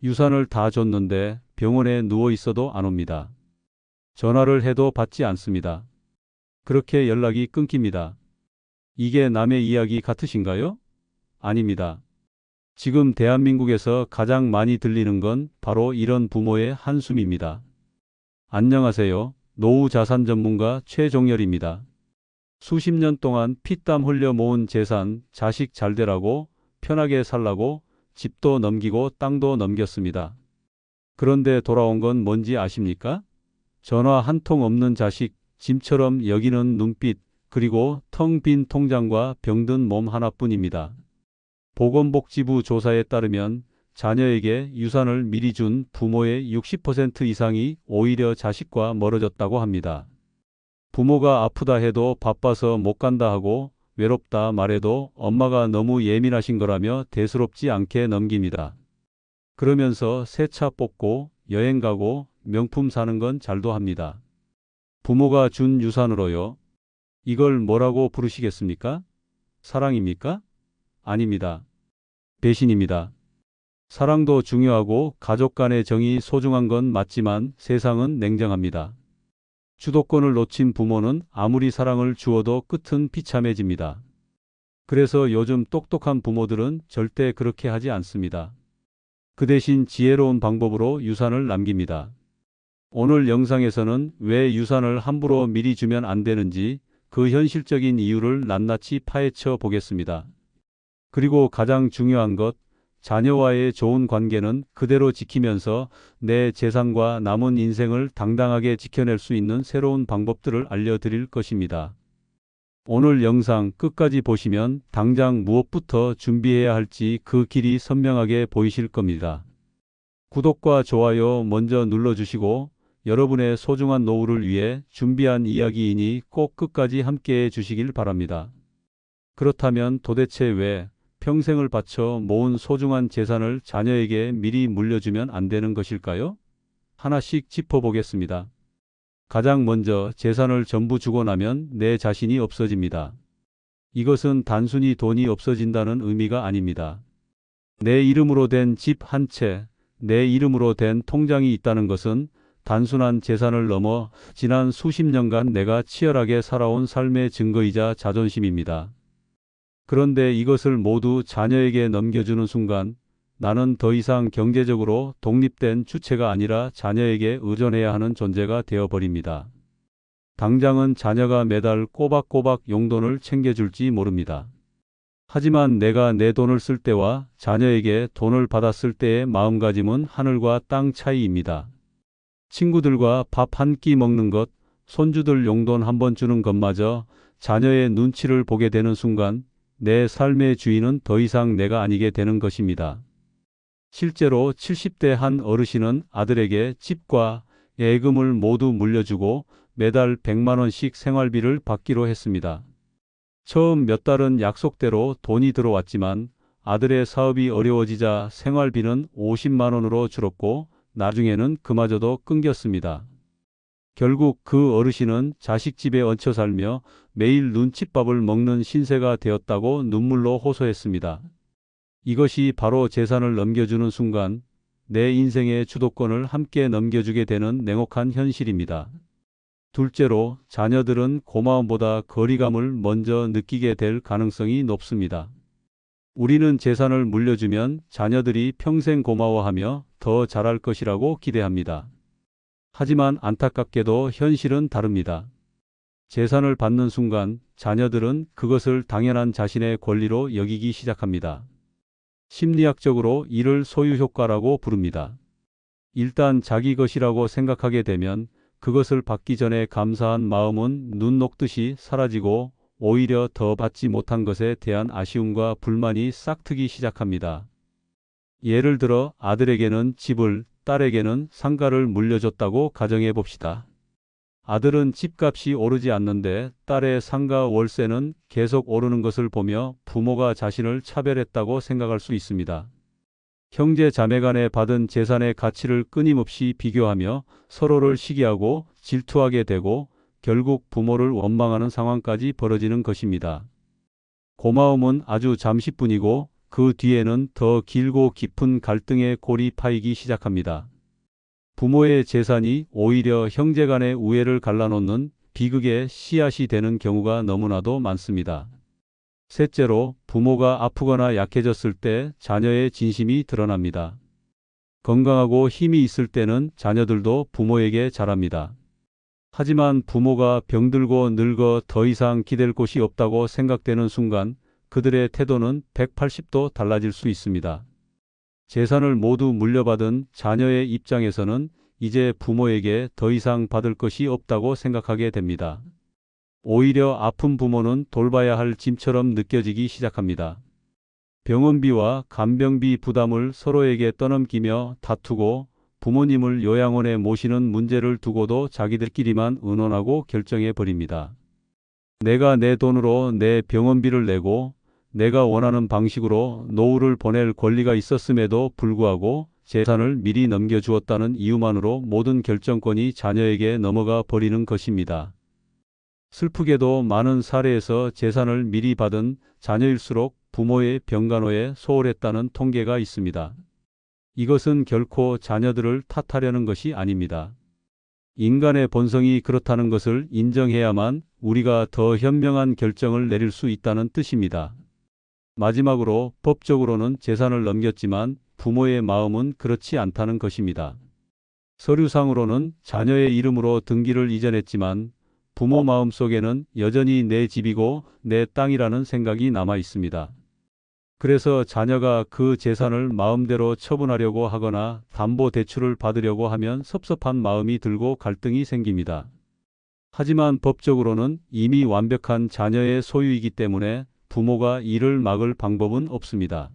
유산을 다 줬는데 병원에 누워 있어도 안 옵니다. 전화를 해도 받지 않습니다. 그렇게 연락이 끊깁니다. 이게 남의 이야기 같으신가요? 아닙니다. 지금 대한민국에서 가장 많이 들리는 건 바로 이런 부모의 한숨입니다. 안녕하세요. 노후 자산 전문가 최종열입니다. 수십 년 동안 피땀 흘려 모은 재산, 자식 잘 되라고, 편하게 살라고 집도 넘기고 땅도 넘겼습니다. 그런데 돌아온 건 뭔지 아십니까? 전화 한 통 없는 자식, 짐처럼 여기는 눈빛, 그리고 텅 빈 통장과 병든 몸 하나뿐입니다. 보건복지부 조사에 따르면 자녀에게 유산을 미리 준 부모의 60% 이상이 오히려 자식과 멀어졌다고 합니다. 부모가 아프다 해도 바빠서 못 간다 하고 외롭다 말해도 엄마가 너무 예민하신 거라며 대수롭지 않게 넘깁니다. 그러면서 새 차 뽑고 여행 가고 명품 사는 건 잘도 합니다. 부모가 준 유산으로요. 이걸 뭐라고 부르시겠습니까? 사랑입니까? 아닙니다. 배신입니다. 사랑도 중요하고 가족 간의 정이 소중한 건 맞지만 세상은 냉정합니다. 주도권을 놓친 부모는 아무리 사랑을 주어도 끝은 비참해집니다. 그래서 요즘 똑똑한 부모들은 절대 그렇게 하지 않습니다. 그 대신 지혜로운 방법으로 유산을 남깁니다. 오늘 영상에서는 왜 유산을 함부로 미리 주면 안 되는지 그 현실적인 이유를 낱낱이 파헤쳐 보겠습니다. 그리고 가장 중요한 것, 자녀와의 좋은 관계는 그대로 지키면서 내 재산과 남은 인생을 당당하게 지켜낼 수 있는 새로운 방법들을 알려드릴 것입니다. 오늘 영상 끝까지 보시면 당장 무엇부터 준비해야 할지 그 길이 선명하게 보이실 겁니다. 구독과 좋아요 먼저 눌러주시고 여러분의 소중한 노후를 위해 준비한 이야기이니 꼭 끝까지 함께해 주시길 바랍니다. 그렇다면 도대체 왜 평생을 바쳐 모은 소중한 재산을 자녀에게 미리 물려주면 안 되는 것일까요? 하나씩 짚어보겠습니다. 가장 먼저 재산을 전부 주고 나면 내 자신이 없어집니다. 이것은 단순히 돈이 없어진다는 의미가 아닙니다. 내 이름으로 된 집 한 채, 내 이름으로 된 통장이 있다는 것은 단순한 재산을 넘어 지난 수십 년간 내가 치열하게 살아온 삶의 증거이자 자존심입니다. 그런데 이것을 모두 자녀에게 넘겨주는 순간 나는 더 이상 경제적으로 독립된 주체가 아니라 자녀에게 의존해야 하는 존재가 되어버립니다. 당장은 자녀가 매달 꼬박꼬박 용돈을 챙겨줄지 모릅니다. 하지만 내가 내 돈을 쓸 때와 자녀에게 돈을 받았을 때의 마음가짐은 하늘과 땅 차이입니다. 친구들과 밥 한 끼 먹는 것, 손주들 용돈 한 번 주는 것마저 자녀의 눈치를 보게 되는 순간 내 삶의 주인은 더 이상 내가 아니게 되는 것입니다. 실제로 70대 한 어르신은 아들에게 집과 예금을 모두 물려주고 매달 100만 원씩 생활비를 받기로 했습니다. 처음 몇 달은 약속대로 돈이 들어왔지만 아들의 사업이 어려워지자 생활비는 50만 원으로 줄었고 나중에는 그마저도 끊겼습니다. 결국 그 어르신은 자식 집에 얹혀 살며 매일 눈칫밥을 먹는 신세가 되었다고 눈물로 호소했습니다. 이것이 바로 재산을 넘겨주는 순간 내 인생의 주도권을 함께 넘겨주게 되는 냉혹한 현실입니다. 둘째로, 자녀들은 고마움보다 거리감을 먼저 느끼게 될 가능성이 높습니다. 우리는 재산을 물려주면 자녀들이 평생 고마워하며 더 잘할 것이라고 기대합니다. 하지만 안타깝게도 현실은 다릅니다. 재산을 받는 순간 자녀들은 그것을 당연한 자신의 권리로 여기기 시작합니다. 심리학적으로 이를 소유효과라고 부릅니다. 일단 자기 것이라고 생각하게 되면 그것을 받기 전에 감사한 마음은 눈 녹듯이 사라지고 오히려 더 받지 못한 것에 대한 아쉬움과 불만이 싹트기 시작합니다. 예를 들어 아들에게는 집을, 딸에게는 상가를 물려줬다고 가정해 봅시다. 아들은 집값이 오르지 않는데 딸의 상가 월세는 계속 오르는 것을 보며 부모가 자신을 차별했다고 생각할 수 있습니다. 형제 자매 간에 받은 재산의 가치를 끊임없이 비교하며 서로를 시기하고 질투하게 되고 결국 부모를 원망하는 상황까지 벌어지는 것입니다. 고마움은 아주 잠시뿐이고 그 뒤에는 더 길고 깊은 갈등의 골이 파이기 시작합니다. 부모의 재산이 오히려 형제 간의 우애를 갈라놓는 비극의 씨앗이 되는 경우가 너무나도 많습니다. 셋째로, 부모가 아프거나 약해졌을 때 자녀의 진심이 드러납니다. 건강하고 힘이 있을 때는 자녀들도 부모에게 잘합니다. 하지만 부모가 병들고 늙어 더 이상 기댈 곳이 없다고 생각되는 순간 그들의 태도는 180도 달라질 수 있습니다. 재산을 모두 물려받은 자녀의 입장에서는 이제 부모에게 더 이상 받을 것이 없다고 생각하게 됩니다. 오히려 아픈 부모는 돌봐야 할 짐처럼 느껴지기 시작합니다. 병원비와 간병비 부담을 서로에게 떠넘기며 다투고 부모님을 요양원에 모시는 문제를 두고도 자기들끼리만 의논하고 결정해 버립니다. 내가 내 돈으로 내 병원비를 내고 내가 원하는 방식으로 노후를 보낼 권리가 있었음에도 불구하고 재산을 미리 넘겨주었다는 이유만으로 모든 결정권이 자녀에게 넘어가 버리는 것입니다. 슬프게도 많은 사례에서 재산을 미리 받은 자녀일수록 부모의 병간호에 소홀했다는 통계가 있습니다. 이것은 결코 자녀들을 탓하려는 것이 아닙니다. 인간의 본성이 그렇다는 것을 인정해야만 우리가 더 현명한 결정을 내릴 수 있다는 뜻입니다. 마지막으로, 법적으로는 재산을 넘겼지만 부모의 마음은 그렇지 않다는 것입니다. 서류상으로는 자녀의 이름으로 등기를 이전했지만 부모 마음속에는 여전히 내 집이고 내 땅이라는 생각이 남아 있습니다. 그래서 자녀가 그 재산을 마음대로 처분하려고 하거나 담보대출을 받으려고 하면 섭섭한 마음이 들고 갈등이 생깁니다. 하지만 법적으로는 이미 완벽한 자녀의 소유이기 때문에 부모가 이를 막을 방법은 없습니다.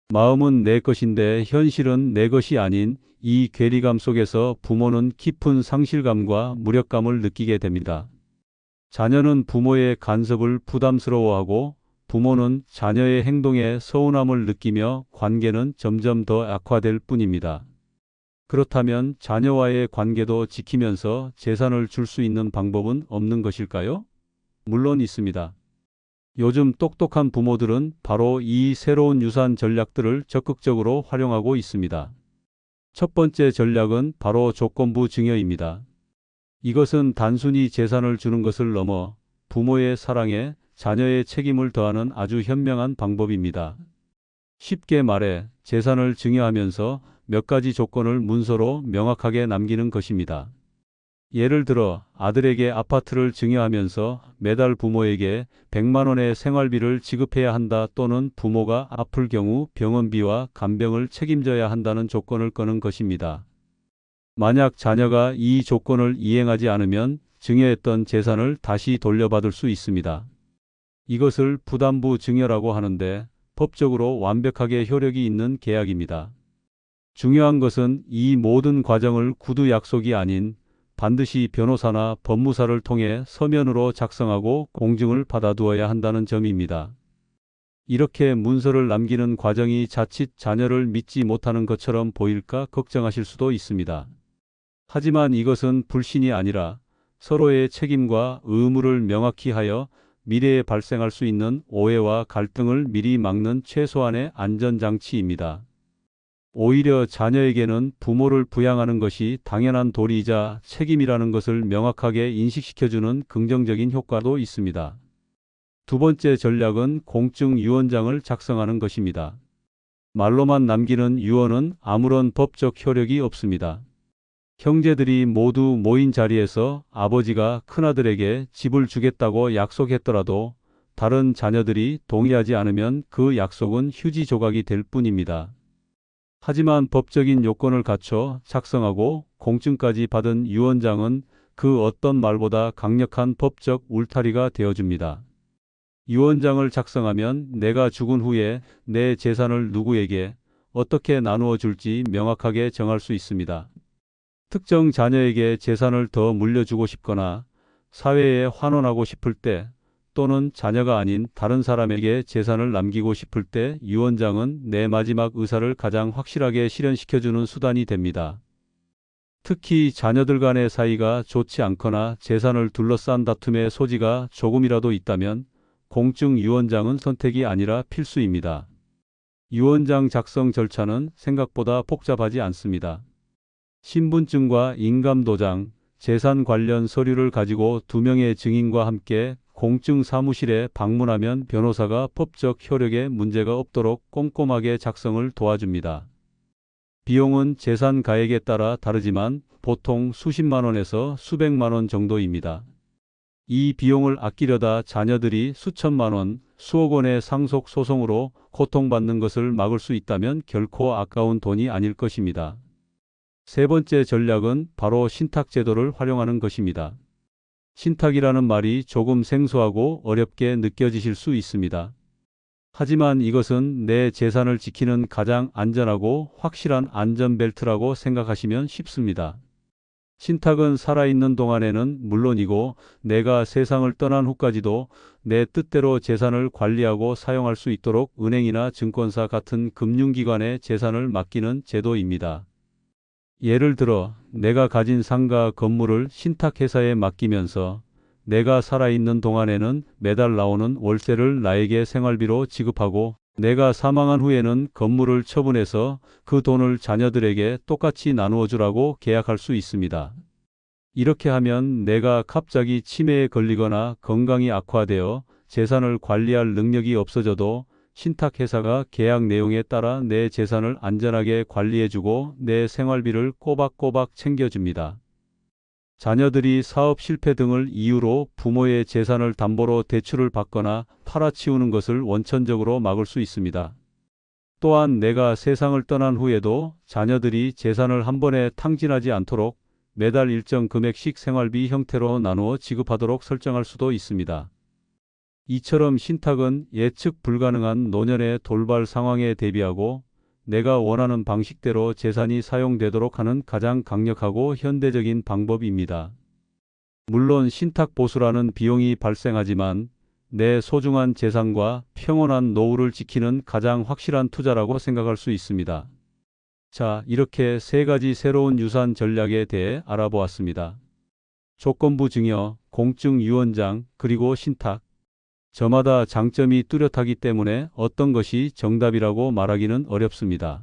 마음은 내 것인데 현실은 내 것이 아닌 이 괴리감 속에서 부모는 깊은 상실감과 무력감을 느끼게 됩니다. 자녀는 부모의 간섭을 부담스러워하고 부모는 자녀의 행동에 서운함을 느끼며 관계는 점점 더 악화될 뿐입니다. 그렇다면 자녀와의 관계도 지키면서 재산을 줄 수 있는 방법은 없는 것일까요? 물론 있습니다. 요즘 똑똑한 부모들은 바로 이 새로운 유산 전략들을 적극적으로 활용하고 있습니다. 첫 번째 전략은 바로 조건부 증여입니다. 이것은 단순히 재산을 주는 것을 넘어 부모의 사랑에 자녀의 책임을 더하는 아주 현명한 방법입니다. 쉽게 말해 재산을 증여하면서 몇 가지 조건을 문서로 명확하게 남기는 것입니다. 예를 들어 아들에게 아파트를 증여하면서 매달 부모에게 100만 원의 생활비를 지급해야 한다, 또는 부모가 아플 경우 병원비와 간병을 책임져야 한다는 조건을 거는 것입니다. 만약 자녀가 이 조건을 이행하지 않으면 증여했던 재산을 다시 돌려받을 수 있습니다. 이것을 부담부 증여라고 하는데 법적으로 완벽하게 효력이 있는 계약입니다. 중요한 것은 이 모든 과정을 구두 약속이 아닌 반드시 변호사나 법무사를 통해 서면으로 작성하고 공증을 받아두어야 한다는 점입니다. 이렇게 문서를 남기는 과정이 자칫 자녀를 믿지 못하는 것처럼 보일까 걱정하실 수도 있습니다. 하지만 이것은 불신이 아니라 서로의 책임과 의무를 명확히 하여 미래에 발생할 수 있는 오해와 갈등을 미리 막는 최소한의 안전장치입니다. 오히려 자녀에게는 부모를 부양하는 것이 당연한 도리이자 책임이라는 것을 명확하게 인식시켜주는 긍정적인 효과도 있습니다. 두 번째 전략은 공증 유언장을 작성하는 것입니다. 말로만 남기는 유언은 아무런 법적 효력이 없습니다. 형제들이 모두 모인 자리에서 아버지가 큰아들에게 집을 주겠다고 약속했더라도 다른 자녀들이 동의하지 않으면 그 약속은 휴지 조각이 될 뿐입니다. 하지만 법적인 요건을 갖춰 작성하고 공증까지 받은 유언장은 그 어떤 말보다 강력한 법적 울타리가 되어줍니다. 유언장을 작성하면 내가 죽은 후에 내 재산을 누구에게 어떻게 나누어 줄지 명확하게 정할 수 있습니다. 특정 자녀에게 재산을 더 물려주고 싶거나 사회에 환원하고 싶을 때, 또는 자녀가 아닌 다른 사람에게 재산을 남기고 싶을 때 유언장은 내 마지막 의사를 가장 확실하게 실현시켜주는 수단이 됩니다. 특히 자녀들 간의 사이가 좋지 않거나 재산을 둘러싼 다툼의 소지가 조금이라도 있다면 공증 유언장은 선택이 아니라 필수입니다. 유언장 작성 절차는 생각보다 복잡하지 않습니다. 신분증과 인감도장, 재산 관련 서류를 가지고 2명의 증인과 함께 공증 사무실에 방문하면 변호사가 법적 효력에 문제가 없도록 꼼꼼하게 작성을 도와줍니다. 비용은 재산 가액에 따라 다르지만 보통 수십만 원에서 수백만 원 정도입니다. 이 비용을 아끼려다 자녀들이 수천만 원, 수억 원의 상속 소송으로 고통받는 것을 막을 수 있다면 결코 아까운 돈이 아닐 것입니다. 세 번째 전략은 바로 신탁 제도를 활용하는 것입니다. 신탁이라는 말이 조금 생소하고 어렵게 느껴지실 수 있습니다. 하지만 이것은 내 재산을 지키는 가장 안전하고 확실한 안전벨트라고 생각하시면 쉽습니다. 신탁은 살아있는 동안에는 물론이고 내가 세상을 떠난 후까지도 내 뜻대로 재산을 관리하고 사용할 수 있도록 은행이나 증권사 같은 금융기관에 재산을 맡기는 제도입니다. 예를 들어 내가 가진 상가 건물을 신탁회사에 맡기면서 내가 살아있는 동안에는 매달 나오는 월세를 나에게 생활비로 지급하고 내가 사망한 후에는 건물을 처분해서 그 돈을 자녀들에게 똑같이 나누어 주라고 계약할 수 있습니다. 이렇게 하면 내가 갑자기 치매에 걸리거나 건강이 악화되어 재산을 관리할 능력이 없어져도 신탁회사가 계약 내용에 따라 내 재산을 안전하게 관리해주고 내 생활비를 꼬박꼬박 챙겨줍니다. 자녀들이 사업 실패 등을 이유로 부모의 재산을 담보로 대출을 받거나 팔아치우는 것을 원천적으로 막을 수 있습니다. 또한 내가 세상을 떠난 후에도 자녀들이 재산을 한 번에 탕진하지 않도록 매달 일정 금액씩 생활비 형태로 나누어 지급하도록 설정할 수도 있습니다. 이처럼 신탁은 예측 불가능한 노년의 돌발 상황에 대비하고 내가 원하는 방식대로 재산이 사용되도록 하는 가장 강력하고 현대적인 방법입니다. 물론 신탁 보수라는 비용이 발생하지만 내 소중한 재산과 평온한 노후를 지키는 가장 확실한 투자라고 생각할 수 있습니다. 자, 이렇게 세 가지 새로운 유산 전략에 대해 알아보았습니다. 조건부 증여, 공증 유언장, 그리고 신탁. 저마다 장점이 뚜렷하기 때문에 어떤 것이 정답이라고 말하기는 어렵습니다.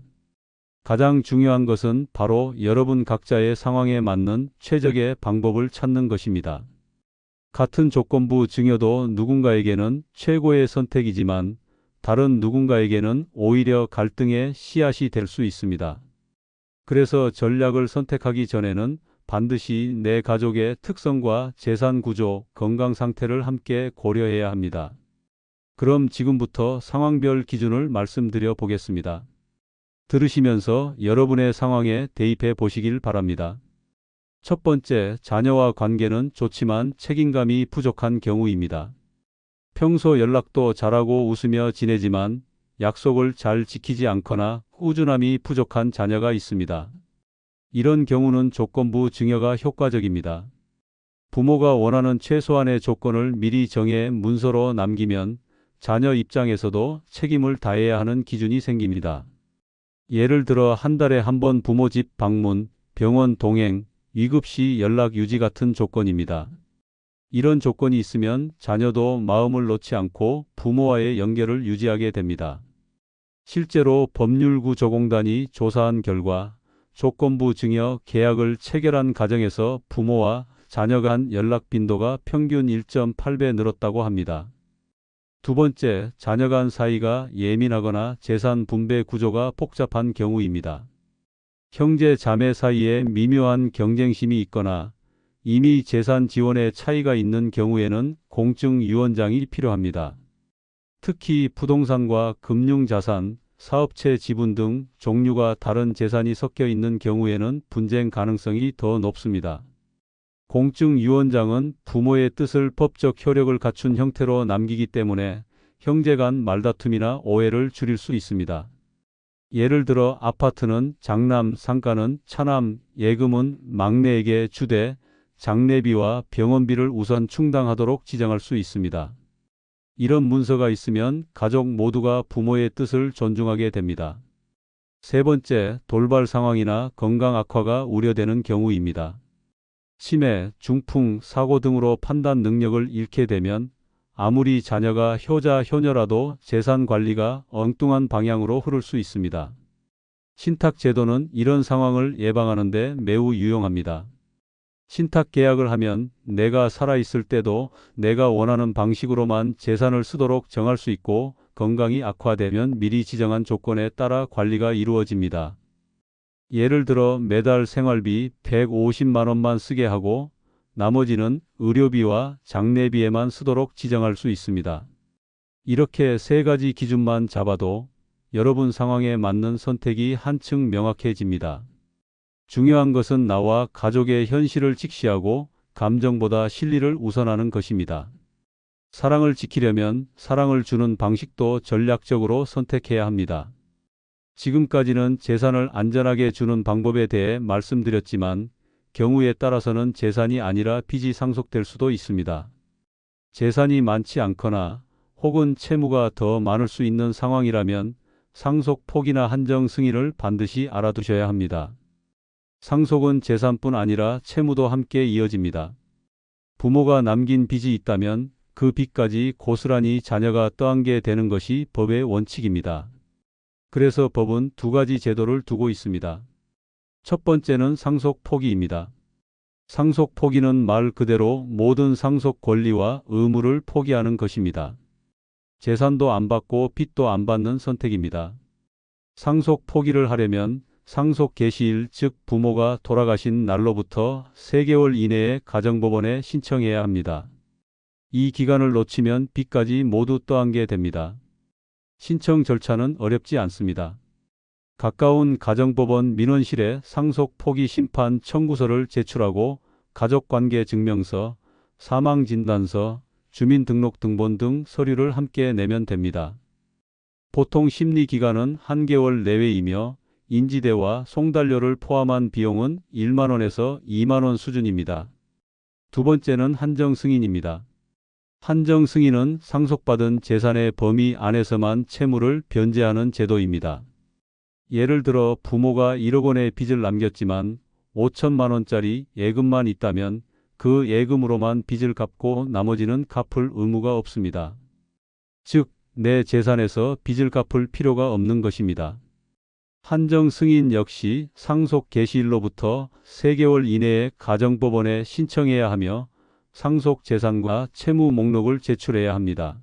가장 중요한 것은 바로 여러분 각자의 상황에 맞는 최적의 방법을 찾는 것입니다. 같은 조건부 증여도 누군가에게는 최고의 선택이지만 다른 누군가에게는 오히려 갈등의 씨앗이 될 수 있습니다. 그래서 전략을 선택하기 전에는 반드시 내 가족의 특성과 재산 구조, 건강 상태를 함께 고려해야 합니다. 그럼 지금부터 상황별 기준을 말씀드려 보겠습니다. 들으시면서 여러분의 상황에 대입해 보시길 바랍니다. 첫 번째, 자녀와 관계는 좋지만 책임감이 부족한 경우입니다. 평소 연락도 잘하고 웃으며 지내지만 약속을 잘 지키지 않거나 꾸준함이 부족한 자녀가 있습니다. 이런 경우는 조건부 증여가 효과적입니다. 부모가 원하는 최소한의 조건을 미리 정해 문서로 남기면 자녀 입장에서도 책임을 다해야 하는 기준이 생깁니다. 예를 들어 한 달에 한 번 부모 집 방문, 병원 동행, 위급 시 연락 유지 같은 조건입니다. 이런 조건이 있으면 자녀도 마음을 놓지 않고 부모와의 연결을 유지하게 됩니다. 실제로 법률구조공단이 조사한 결과 조건부 증여 계약을 체결한 가정에서 부모와 자녀 간 연락 빈도가 평균 1.8배 늘었다고 합니다. 두 번째, 자녀 간 사이가 예민하거나 재산 분배 구조가 복잡한 경우입니다. 형제 자매 사이에 미묘한 경쟁심이 있거나 이미 재산 지원에 차이가 있는 경우에는 공증 유언장이 필요합니다. 특히 부동산과 금융자산, 사업체 지분 등 종류가 다른 재산이 섞여 있는 경우에는 분쟁 가능성이 더 높습니다. 공증 유언장은 부모의 뜻을 법적 효력을 갖춘 형태로 남기기 때문에 형제 간 말다툼이나 오해를 줄일 수 있습니다. 예를 들어 아파트는 장남, 상가는 차남, 예금은 막내에게 주되 장례비와 병원비를 우선 충당하도록 지정할 수 있습니다. 이런 문서가 있으면 가족 모두가 부모의 뜻을 존중하게 됩니다. 세 번째, 돌발 상황이나 건강 악화가 우려되는 경우입니다. 치매, 중풍, 사고 등으로 판단 능력을 잃게 되면 아무리 자녀가 효자 효녀라도 재산 관리가 엉뚱한 방향으로 흐를 수 있습니다. 신탁 제도는 이런 상황을 예방하는 데 매우 유용합니다. 신탁 계약을 하면 내가 살아있을 때도 내가 원하는 방식으로만 재산을 쓰도록 정할 수 있고, 건강이 악화되면 미리 지정한 조건에 따라 관리가 이루어집니다. 예를 들어 매달 생활비 150만 원만 쓰게 하고 나머지는 의료비와 장례비에만 쓰도록 지정할 수 있습니다. 이렇게 세 가지 기준만 잡아도 여러분 상황에 맞는 선택이 한층 명확해집니다. 중요한 것은 나와 가족의 현실을 직시하고 감정보다 실리를 우선하는 것입니다. 사랑을 지키려면 사랑을 주는 방식도 전략적으로 선택해야 합니다. 지금까지는 재산을 안전하게 주는 방법에 대해 말씀드렸지만 경우에 따라서는 재산이 아니라 빚이 상속될 수도 있습니다. 재산이 많지 않거나 혹은 채무가 더 많을 수 있는 상황이라면 상속 포기나 한정 승인을 반드시 알아두셔야 합니다. 상속은 재산뿐 아니라 채무도 함께 이어집니다. 부모가 남긴 빚이 있다면 그 빚까지 고스란히 자녀가 떠안게 되는 것이 법의 원칙입니다. 그래서 법은 두 가지 제도를 두고 있습니다. 첫 번째는 상속 포기입니다. 상속 포기는 말 그대로 모든 상속 권리와 의무를 포기하는 것입니다. 재산도 안 받고 빚도 안 받는 선택입니다. 상속 포기를 하려면 상속 개시일, 즉 부모가 돌아가신 날로부터 3개월 이내에 가정법원에 신청해야 합니다. 이 기간을 놓치면 빚까지 모두 떠안게 됩니다. 신청 절차는 어렵지 않습니다. 가까운 가정법원 민원실에 상속 포기 심판 청구서를 제출하고 가족관계 증명서, 사망진단서, 주민등록등본 등 서류를 함께 내면 됩니다. 보통 심리기간은 1개월 내외이며 인지대와 송달료를 포함한 비용은 1만 원에서 2만 원 수준입니다. 두 번째는 한정승인입니다. 한정승인은 상속받은 재산의 범위 안에서만 채무를 변제하는 제도입니다. 예를 들어 부모가 1억 원의 빚을 남겼지만 5천만 원짜리 예금만 있다면 그 예금으로만 빚을 갚고 나머지는 갚을 의무가 없습니다. 즉, 내 재산에서 빚을 갚을 필요가 없는 것입니다. 한정 승인 역시 상속 개시일로부터 3개월 이내에 가정법원에 신청해야 하며 상속 재산과 채무 목록을 제출해야 합니다.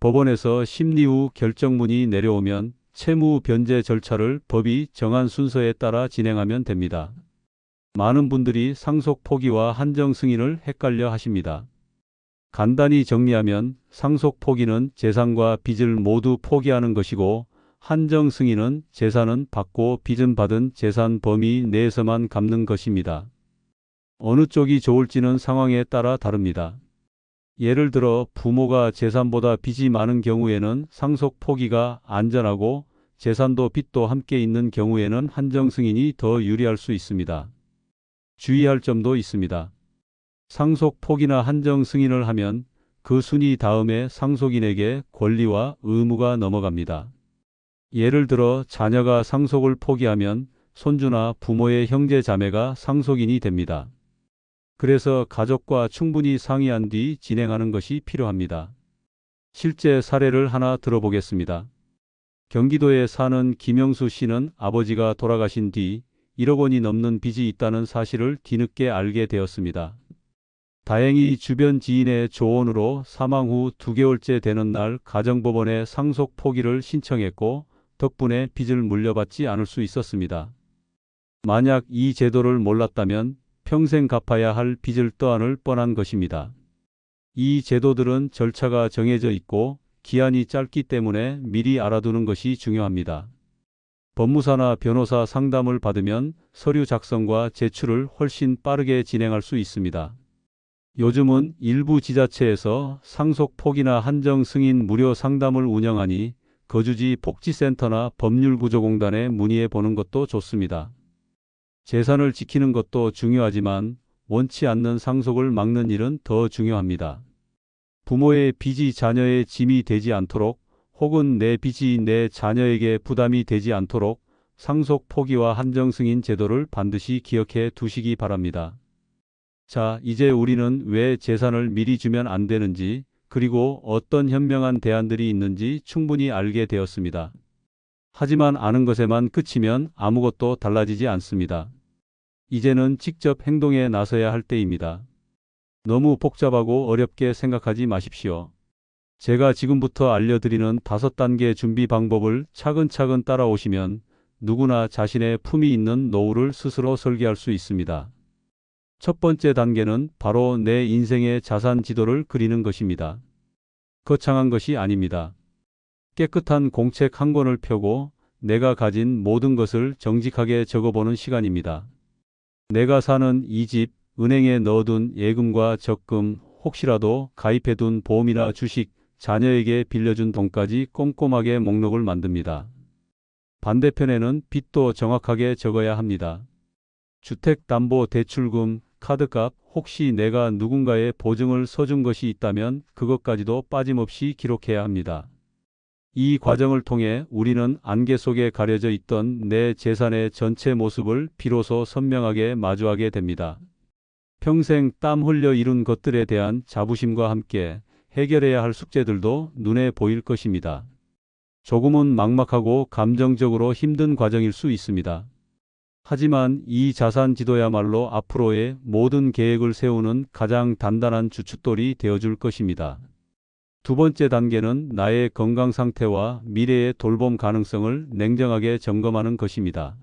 법원에서 심리 후 결정문이 내려오면 채무 변제 절차를 법이 정한 순서에 따라 진행하면 됩니다. 많은 분들이 상속 포기와 한정 승인을 헷갈려 하십니다. 간단히 정리하면 상속 포기는 재산과 빚을 모두 포기하는 것이고, 한정 승인은 재산은 받고 빚은 받은 재산 범위 내에서만 갚는 것입니다. 어느 쪽이 좋을지는 상황에 따라 다릅니다. 예를 들어 부모가 재산보다 빚이 많은 경우에는 상속 포기가 안전하고 재산도 빚도 함께 있는 경우에는 한정 승인이 더 유리할 수 있습니다. 주의할 점도 있습니다. 상속 포기나 한정 승인을 하면 그 순위 다음에 상속인에게 권리와 의무가 넘어갑니다. 예를 들어 자녀가 상속을 포기하면 손주나 부모의 형제 자매가 상속인이 됩니다. 그래서 가족과 충분히 상의한 뒤 진행하는 것이 필요합니다. 실제 사례를 하나 들어보겠습니다. 경기도에 사는 김영수 씨는 아버지가 돌아가신 뒤 1억 원이 넘는 빚이 있다는 사실을 뒤늦게 알게 되었습니다. 다행히 주변 지인의 조언으로 사망 후 2개월째 되는 날 가정법원에 상속 포기를 신청했고 덕분에 빚을 물려받지 않을 수 있었습니다. 만약 이 제도를 몰랐다면 평생 갚아야 할 빚을 떠안을 뻔한 것입니다. 이 제도들은 절차가 정해져 있고 기한이 짧기 때문에 미리 알아두는 것이 중요합니다. 법무사나 변호사 상담을 받으면 서류 작성과 제출을 훨씬 빠르게 진행할 수 있습니다. 요즘은 일부 지자체에서 상속 포기나 한정 승인 무료 상담을 운영하니 거주지 복지센터나 법률구조공단에 문의해 보는 것도 좋습니다. 재산을 지키는 것도 중요하지만 원치 않는 상속을 막는 일은 더 중요합니다. 부모의 빚이 자녀의 짐이 되지 않도록 혹은 내 빚이 내 자녀에게 부담이 되지 않도록 상속 포기와 한정 승인 제도를 반드시 기억해 두시기 바랍니다. 자, 이제 우리는 왜 재산을 미리 주면 안 되는지, 그리고 어떤 현명한 대안들이 있는지 충분히 알게 되었습니다. 하지만 아는 것에만 그치면 아무것도 달라지지 않습니다. 이제는 직접 행동에 나서야 할 때입니다. 너무 복잡하고 어렵게 생각하지 마십시오. 제가 지금부터 알려드리는 5단계 준비 방법을 차근차근 따라오시면 누구나 자신의 품위 있는 노후를 스스로 설계할 수 있습니다. 첫 번째 단계는 바로 내 인생의 자산 지도를 그리는 것입니다. 거창한 것이 아닙니다. 깨끗한 공책 한 권을 펴고 내가 가진 모든 것을 정직하게 적어보는 시간입니다. 내가 사는 이 집, 은행에 넣어둔 예금과 적금, 혹시라도 가입해둔 보험이나 주식, 자녀에게 빌려준 돈까지 꼼꼼하게 목록을 만듭니다. 반대편에는 빚도 정확하게 적어야 합니다. 주택담보대출금, 카드값, 혹시 내가 누군가의 보증을 서준 것이 있다면 그것까지도 빠짐없이 기록해야 합니다. 이 과정을 통해 우리는 안개 속에 가려져 있던 내 재산의 전체 모습을 비로소 선명하게 마주하게 됩니다. 평생 땀 흘려 이룬 것들에 대한 자부심과 함께 해결해야 할 숙제들도 눈에 보일 것입니다. 조금은 막막하고 감정적으로 힘든 과정일 수 있습니다. 하지만 이 자산 지도야말로 앞으로의 모든 계획을 세우는 가장 단단한 주춧돌이 되어줄 것입니다. 두 번째 단계는 나의 건강 상태와 미래의 돌봄 가능성을 냉정하게 점검하는 것입니다.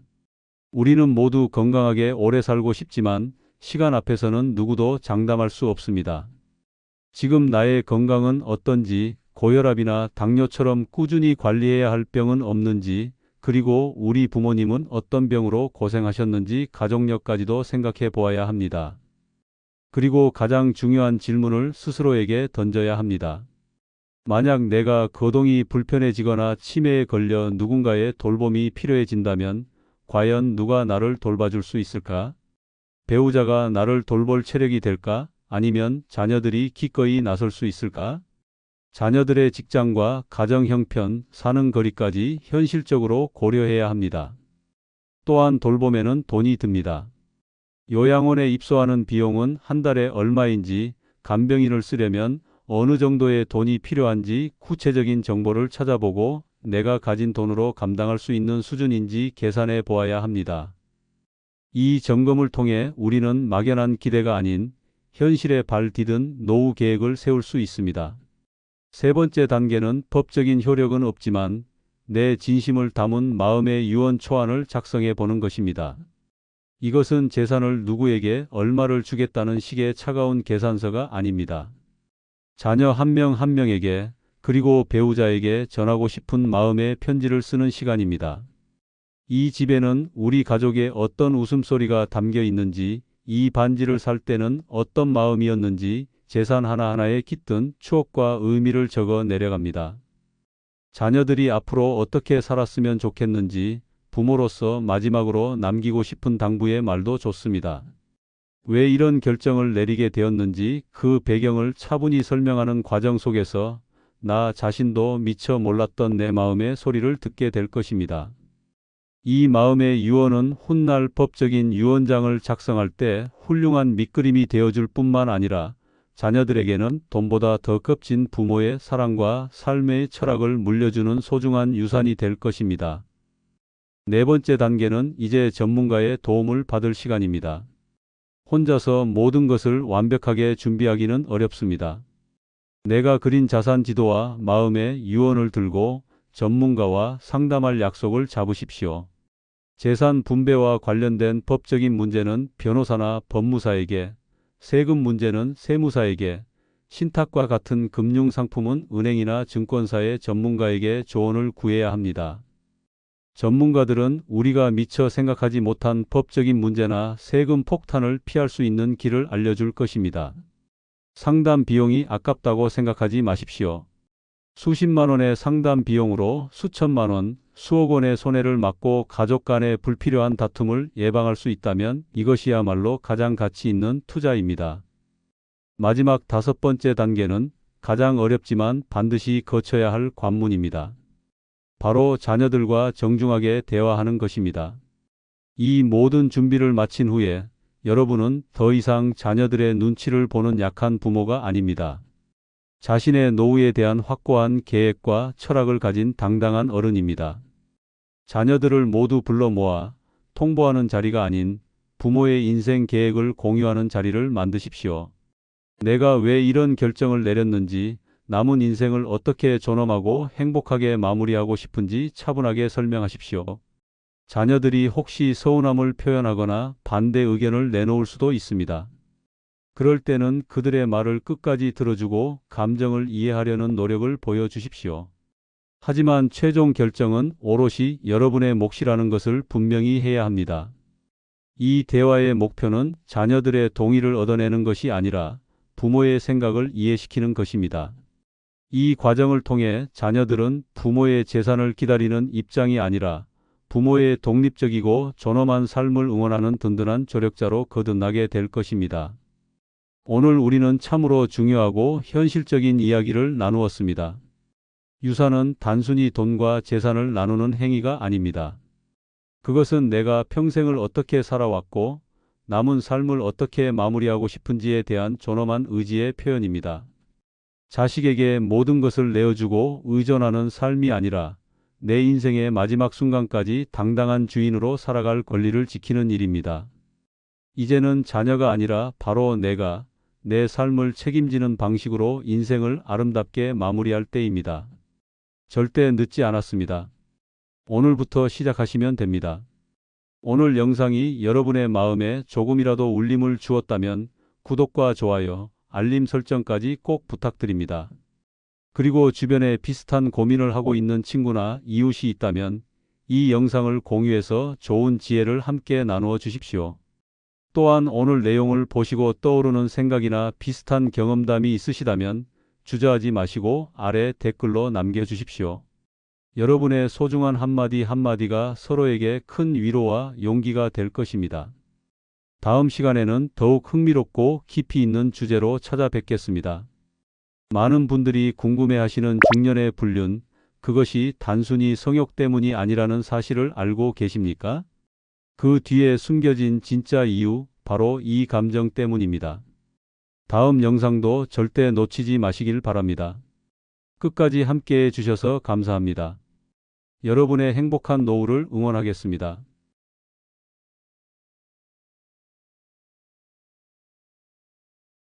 우리는 모두 건강하게 오래 살고 싶지만 시간 앞에서는 누구도 장담할 수 없습니다. 지금 나의 건강은 어떤지, 고혈압이나 당뇨처럼 꾸준히 관리해야 할 병은 없는지, 그리고 우리 부모님은 어떤 병으로 고생하셨는지 가족력까지도 생각해 보아야 합니다. 그리고 가장 중요한 질문을 스스로에게 던져야 합니다. 만약 내가 거동이 불편해지거나 치매에 걸려 누군가의 돌봄이 필요해진다면 과연 누가 나를 돌봐줄 수 있을까? 배우자가 나를 돌볼 체력이 될까? 아니면 자녀들이 기꺼이 나설 수 있을까? 자녀들의 직장과 가정 형편, 사는 거리까지 현실적으로 고려해야 합니다. 또한 돌봄에는 돈이 듭니다. 요양원에 입소하는 비용은 한 달에 얼마인지, 간병인을 쓰려면 어느 정도의 돈이 필요한지 구체적인 정보를 찾아보고 내가 가진 돈으로 감당할 수 있는 수준인지 계산해 보아야 합니다. 이 점검을 통해 우리는 막연한 기대가 아닌 현실에 발 디딘 노후 계획을 세울 수 있습니다. 세 번째 단계는 법적인 효력은 없지만 내 진심을 담은 마음의 유언 초안을 작성해 보는 것입니다. 이것은 재산을 누구에게 얼마를 주겠다는 식의 차가운 계산서가 아닙니다. 자녀 한 명 한 명에게 그리고 배우자에게 전하고 싶은 마음의 편지를 쓰는 시간입니다. 이 집에는 우리 가족의 어떤 웃음소리가 담겨 있는지, 이 반지를 살 때는 어떤 마음이었는지 재산 하나하나에 깃든 추억과 의미를 적어 내려갑니다. 자녀들이 앞으로 어떻게 살았으면 좋겠는지 부모로서 마지막으로 남기고 싶은 당부의 말도 좋습니다. 왜 이런 결정을 내리게 되었는지 그 배경을 차분히 설명하는 과정 속에서 나 자신도 미처 몰랐던 내 마음의 소리를 듣게 될 것입니다. 이 마음의 유언은 훗날 법적인 유언장을 작성할 때 훌륭한 밑그림이 되어줄 뿐만 아니라 자녀들에게는 돈보다 더 값진 부모의 사랑과 삶의 철학을 물려주는 소중한 유산이 될 것입니다. 네 번째 단계는 이제 전문가의 도움을 받을 시간입니다. 혼자서 모든 것을 완벽하게 준비하기는 어렵습니다. 내가 그린 자산 지도와 마음의 유언을 들고 전문가와 상담할 약속을 잡으십시오. 재산 분배와 관련된 법적인 문제는 변호사나 법무사에게, 세금 문제는 세무사에게, 신탁과 같은 금융상품은 은행이나 증권사의 전문가에게 조언을 구해야 합니다. 전문가들은 우리가 미처 생각하지 못한 법적인 문제나 세금 폭탄을 피할 수 있는 길을 알려줄 것입니다. 상담 비용이 아깝다고 생각하지 마십시오. 수십만 원의 상담 비용으로 수천만 원, 수억 원의 손해를 막고 가족 간의 불필요한 다툼을 예방할 수 있다면 이것이야말로 가장 가치 있는 투자입니다. 마지막 5번째 단계는 가장 어렵지만 반드시 거쳐야 할 관문입니다. 바로 자녀들과 정중하게 대화하는 것입니다. 이 모든 준비를 마친 후에 여러분은 더 이상 자녀들의 눈치를 보는 약한 부모가 아닙니다. 자신의 노후에 대한 확고한 계획과 철학을 가진 당당한 어른입니다. 자녀들을 모두 불러 모아 통보하는 자리가 아닌 부모의 인생 계획을 공유하는 자리를 만드십시오. 내가 왜 이런 결정을 내렸는지, 남은 인생을 어떻게 존엄하고 행복하게 마무리하고 싶은지 차분하게 설명하십시오. 자녀들이 혹시 서운함을 표현하거나 반대 의견을 내놓을 수도 있습니다. 그럴 때는 그들의 말을 끝까지 들어주고 감정을 이해하려는 노력을 보여주십시오. 하지만 최종 결정은 오롯이 여러분의 몫이라는 것을 분명히 해야 합니다. 이 대화의 목표는 자녀들의 동의를 얻어내는 것이 아니라 부모의 생각을 이해시키는 것입니다. 이 과정을 통해 자녀들은 부모의 재산을 기다리는 입장이 아니라 부모의 독립적이고 존엄한 삶을 응원하는 든든한 조력자로 거듭나게 될 것입니다. 오늘 우리는 참으로 중요하고 현실적인 이야기를 나누었습니다. 유산은 단순히 돈과 재산을 나누는 행위가 아닙니다. 그것은 내가 평생을 어떻게 살아왔고 남은 삶을 어떻게 마무리하고 싶은지에 대한 존엄한 의지의 표현입니다. 자식에게 모든 것을 내어주고 의존하는 삶이 아니라 내 인생의 마지막 순간까지 당당한 주인으로 살아갈 권리를 지키는 일입니다. 이제는 자녀가 아니라 바로 내가 내 삶을 책임지는 방식으로 인생을 아름답게 마무리할 때입니다. 절대 늦지 않았습니다. 오늘부터 시작하시면 됩니다. 오늘 영상이 여러분의 마음에 조금이라도 울림을 주었다면 구독과 좋아요, 알림 설정까지 꼭 부탁드립니다. 그리고 주변에 비슷한 고민을 하고 있는 친구나 이웃이 있다면 이 영상을 공유해서 좋은 지혜를 함께 나누어 주십시오. 또한 오늘 내용을 보시고 떠오르는 생각이나 비슷한 경험담이 있으시다면 주저하지 마시고 아래 댓글로 남겨주십시오. 여러분의 소중한 한마디 한마디가 서로에게 큰 위로와 용기가 될 것입니다. 다음 시간에는 더욱 흥미롭고 깊이 있는 주제로 찾아뵙겠습니다. 많은 분들이 궁금해하시는 중년의 불륜, 그것이 단순히 성욕 때문이 아니라는 사실을 알고 계십니까? 그 뒤에 숨겨진 진짜 이유, 바로 이 감정 때문입니다. 다음 영상도 절대 놓치지 마시길 바랍니다. 끝까지 함께해 주셔서 감사합니다. 여러분의 행복한 노후를 응원하겠습니다.